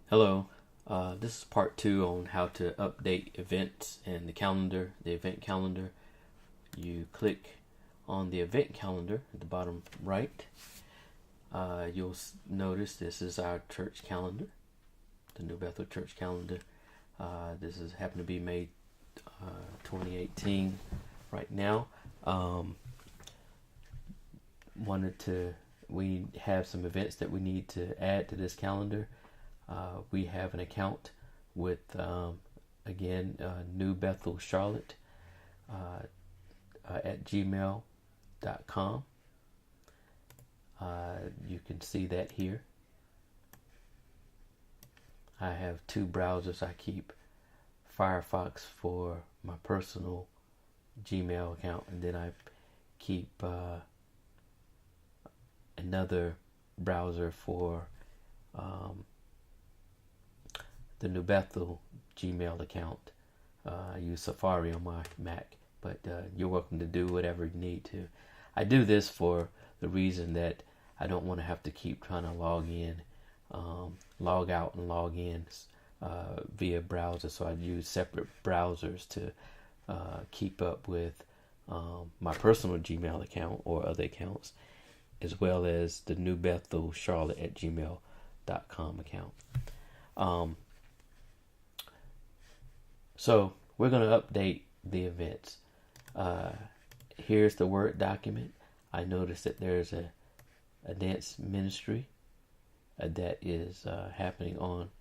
Hello, this is part two on how to update events and the event calendar. You click on the event calendar at the bottom right. You'll notice this is our church calendar, the New Bethel church calendar. This is happened to be May 2018 right now. We have some events that we need to add to this calendar. We have an account with, New Bethel Charlotte at gmail.com. You can see that here. I have two browsers. I keep Firefox for my personal Gmail account, and then I keep another browser for the New Bethel Gmail account. I use Safari on my Mac, but you're welcome to do whatever you need to. I do this for the reason that I don't want to have to keep trying to log in, log out and log in via browser. So I use separate browsers to keep up with my personal Gmail account or other accounts, as well as the New Bethel Charlotte at gmail.com account. So we're going to update the events. Here's the Word document. I noticed that there's a dance ministry that is happening on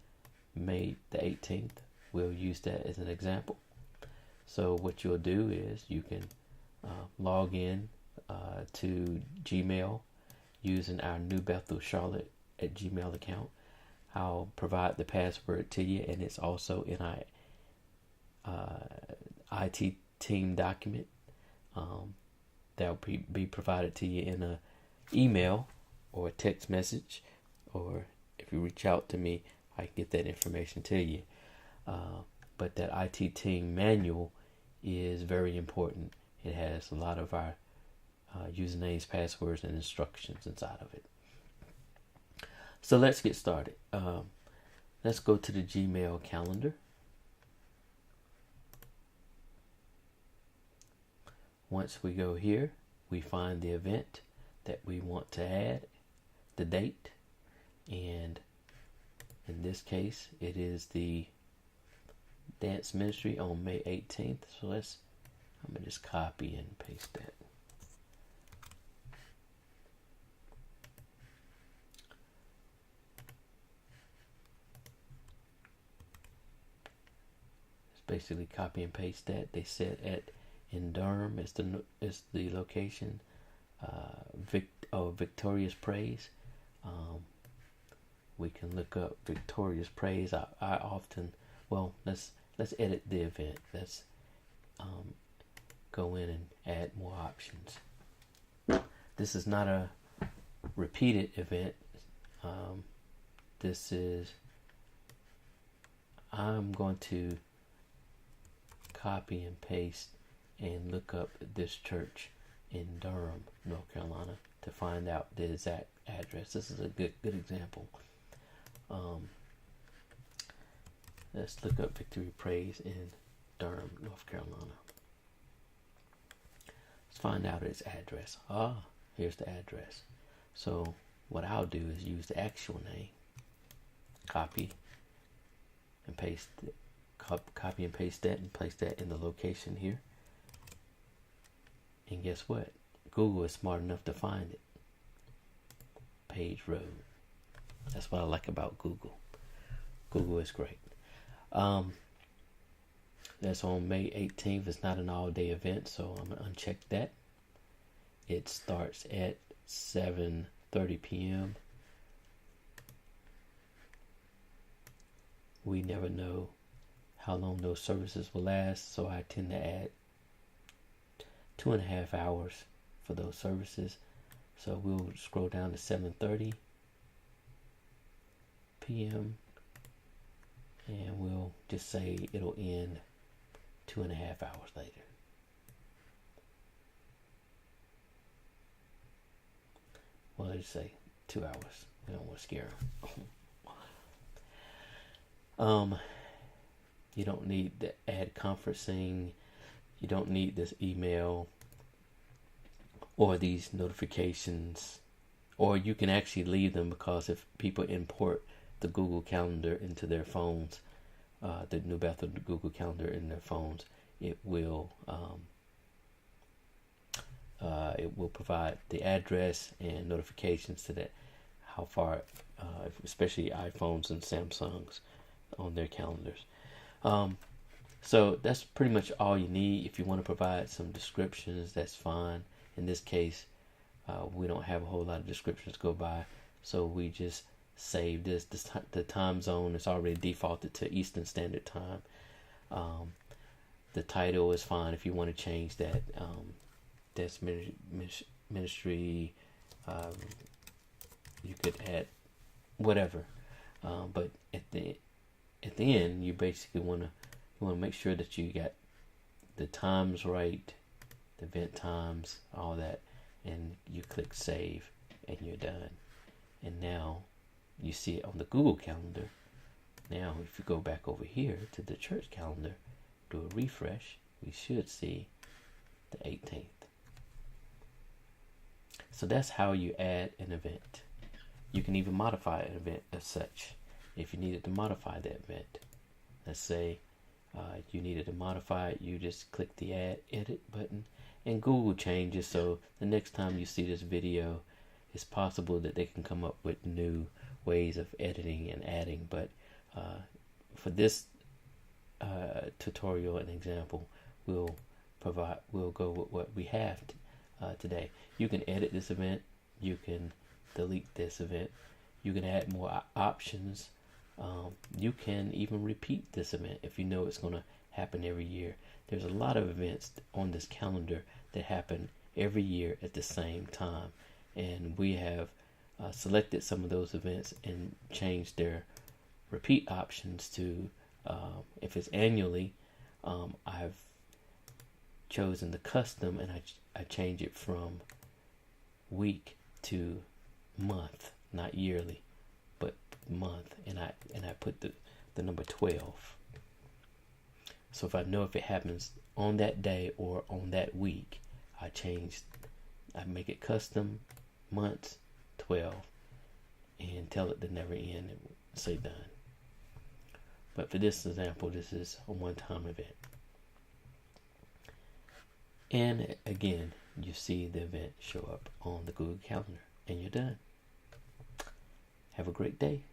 May the 18th. We'll use that as an example. So what you'll do is you can log in to Gmail using our New Bethel Charlotte at Gmail account. I'll provide the password to you, and it's also in our IT team document that will be provided to you in a email or a text message, or if you reach out to me, I can get that information to you. But that IT team manual is very important. It has a lot of our usernames, passwords, and instructions inside of it. So let's get started. Let's go to the Gmail calendar. Once we go here, we find the event that we want to add, the date, and in this case, it is the dance ministry on May 18th. So I'm going to just copy and paste that. Just basically copy and paste that. They said in Durham is the location. Victorious Praise. We can look up Victorious Praise. I often, let's edit the event. Let's go in and add more options. This is not a repeated event. I'm going to copy and paste and look up this church in Durham, North Carolina, to find out the exact address. This is a good example. Let's look up Victory Praise in Durham, North Carolina. Let's find out its address. Here's the address. So what I'll do is use the actual name, copy and paste that and place that in the location here. And guess what? Google is smart enough to find it. Page Road. That's what I like about Google. Google is great. That's on May 18th. It's not an all-day event, so I'm going to uncheck that. It starts at 7:30 p.m. We never know how long those services will last, so I tend to add 2.5 hours for those services. So we'll scroll down to 7:30 p.m. and we'll just say it'll end 2.5 hours later. Well, let's say 2 hours. We don't want to scare them. Um, you don't need the add conferencing. You don't need this email or these notifications, or you can actually leave them, because if people import the Google Calendar into their phones, the New Bethel Google Calendar in their phones, it will provide the address and notifications to that, how far, especially iPhones and Samsungs on their calendars. So that's pretty much all you need. If you want to provide some descriptions, that's fine. In this case, we don't have a whole lot of descriptions to go by, so we just save this. The time zone is already defaulted to Eastern Standard Time. The title is fine if you want to change that. That's ministry. You could add whatever, but at the end, you basically want to make sure that you got the times right, the event times, all that, and you click save, and you're done. And now you see it on the Google Calendar. Now, if you go back over here to the church calendar, do a refresh, we should see the 18th. So that's how you add an event. You can even modify an event as such. If you needed to modify the event, let's say you needed to modify it, you just click the add edit button, and Google changes. So the next time you see this video, it's possible that they can come up with new ways of editing and adding. But for this tutorial and example, we'll go with what we have today. You can edit this event, you can delete this event, you can add more options. You can even repeat this event if you know it's going to happen every year. There's a lot of events on this calendar that happen every year at the same time, and we have selected some of those events and changed their repeat options to, if it's annually, I've chosen the custom, and I change it from week to month, not yearly, but month, and I put the number 12. So if I know if it happens on that day or on that week, I make it custom months 12 and tell it to never end and say done. But for this example, this is a one-time event. And again, you see the event show up on the Google Calendar, and you're done. Have a great day.